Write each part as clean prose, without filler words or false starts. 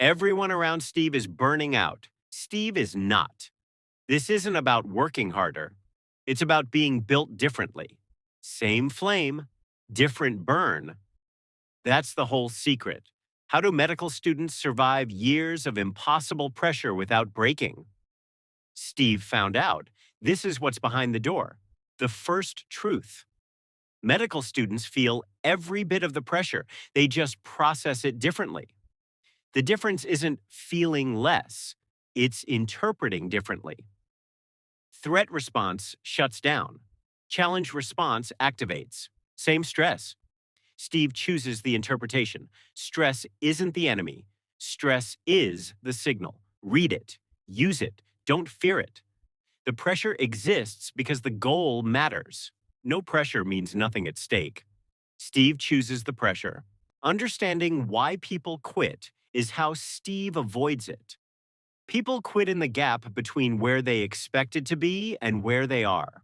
Everyone around Steve is burning out. Steve is not. This isn't about working harder. It's about being built differently. Same flame, different burn. That's the whole secret. How do medical students survive years of impossible pressure without breaking? Steve found out. This is what's behind the door. The first truth. Medical students feel every bit of the pressure. They just process it differently. The difference isn't feeling less, it's interpreting differently. Threat response shuts down. Challenge response activates. Same stress. Steve chooses the interpretation. Stress isn't the enemy. Stress is the signal. Read it. Use it. Don't fear it. The pressure exists because the goal matters. No pressure means nothing at stake. Steve chooses the pressure. Understanding why people quit is how Steve avoids it. People quit in the gap between where they expected to be and where they are.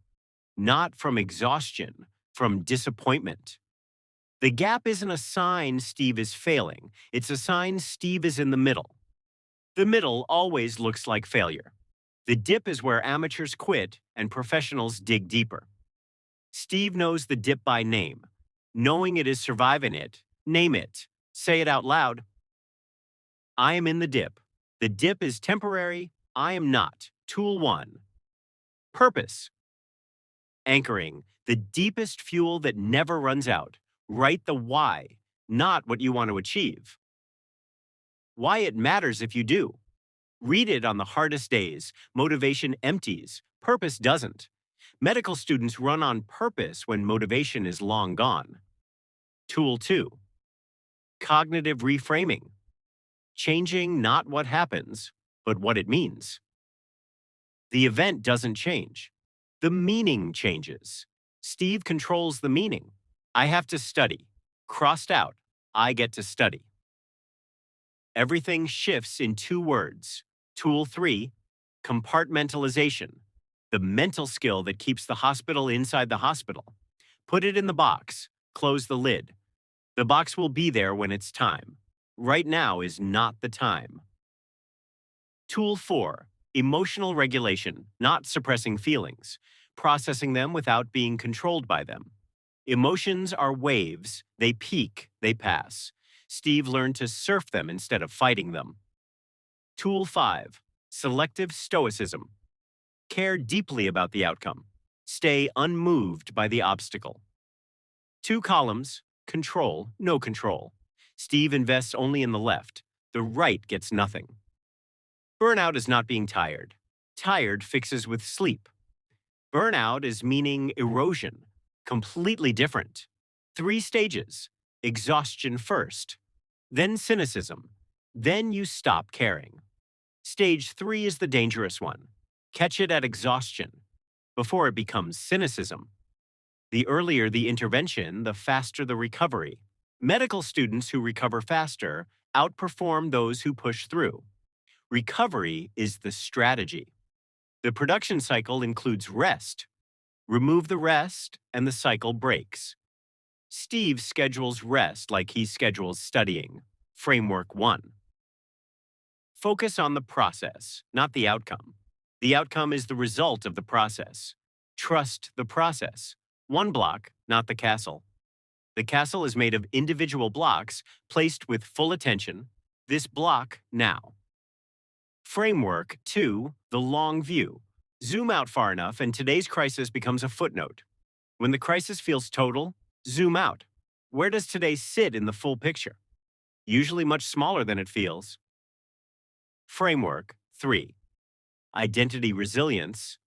Not from exhaustion, from disappointment. The gap isn't a sign Steve is failing. It's a sign Steve is in the middle. The middle always looks like failure. The dip is where amateurs quit and professionals dig deeper. Steve knows the dip by name. Knowing it is surviving it, name it. Say it out loud. I am in the dip. The dip is temporary. I am not. Tool 1. Purpose. Anchoring, the deepest fuel that never runs out. Write the why, not what you want to achieve. Why it matters if you do. Read it on the hardest days. Motivation empties. Purpose doesn't. Medical students run on purpose when motivation is long gone. Tool 2. Cognitive reframing. Changing not what happens, but what it means. The event doesn't change. The meaning changes. Steve controls the meaning. I have to study. Crossed out. I get to study. Everything shifts in 2 words. Tool 3. Compartmentalization. The mental skill that keeps the hospital inside the hospital. Put it in the box. Close the lid. The box will be there when it's time. Right now is not the time. Tool 4. Emotional regulation, not suppressing feelings. Processing them without being controlled by them. Emotions are waves. They peak, they pass. Steve learned to surf them instead of fighting them. Tool 5. Selective stoicism. Care deeply about the outcome. Stay unmoved by the obstacle. 2 columns, control, no control. Steve invests only in the left. The right gets nothing. Burnout is not being tired. Tired fixes with sleep. Burnout is meaning erosion. Completely different. 3 stages. Exhaustion first. Then cynicism. Then you stop caring. Stage 3 is the dangerous one. Catch it at exhaustion, before it becomes cynicism. The earlier the intervention, the faster the recovery. Medical students who recover faster outperform those who push through. Recovery is the strategy. The production cycle includes rest. Remove the rest, and the cycle breaks. Steve schedules rest like he schedules studying. Framework 1. Focus on the process, not the outcome. The outcome is the result of the process. Trust the process. One block, not the castle. The castle is made of individual blocks placed with full attention. This block now. Framework 2. The long view. Zoom out far enough and today's crisis becomes a footnote. When the crisis feels total, zoom out. Where does today sit in the full picture? Usually much smaller than it feels. Framework 3. Identity resilience.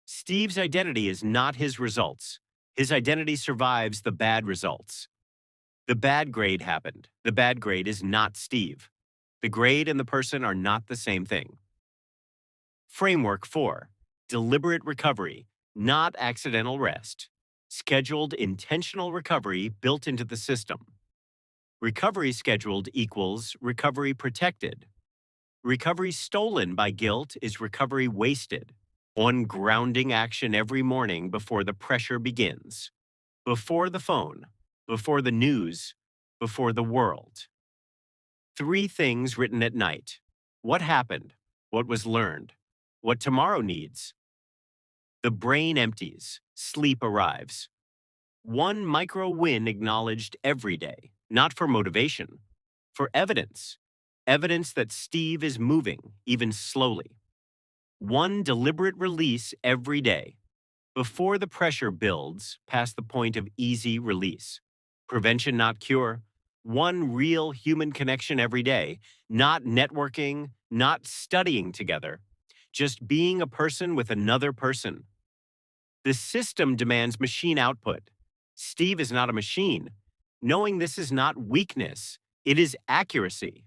Steve's identity is not his results. His identity survives the bad results. The bad grade happened. The bad grade is not Steve. The grade and the person are not the same thing. Framework 4. Deliberate recovery, not accidental rest. Scheduled intentional recovery built into the system. Recovery scheduled equals recovery protected. Recovery stolen by guilt is recovery wasted. One grounding action every morning before the pressure begins. Before the phone, before the news, before the world. Three things written at night. What happened? What was learned? What tomorrow needs? The brain empties. Sleep arrives. One micro win acknowledged every day, not for motivation, for evidence. Evidence that Steve is moving, even slowly. One deliberate release every day, before the pressure builds past the point of easy release. Prevention, not cure. One real human connection every day, not networking, not studying together, just being a person with another person. The system demands machine output. Steve is not a machine. Knowing this is not weakness, it is accuracy.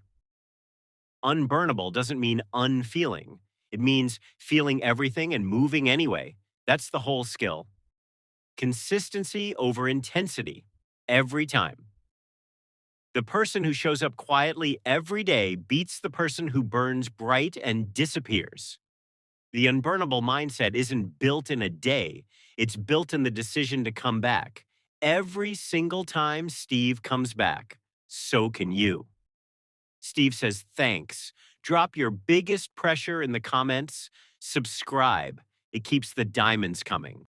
Unburnable doesn't mean unfeeling. It means feeling everything and moving anyway. That's the whole skill. Consistency over intensity, every time. The person who shows up quietly every day beats the person who burns bright and disappears. The unburnable mindset isn't built in a day, it's built in the decision to come back. Every single time Steve comes back, so can you. Steve says, thanks. Drop your biggest pressure in the comments. Subscribe. It keeps the diamonds coming.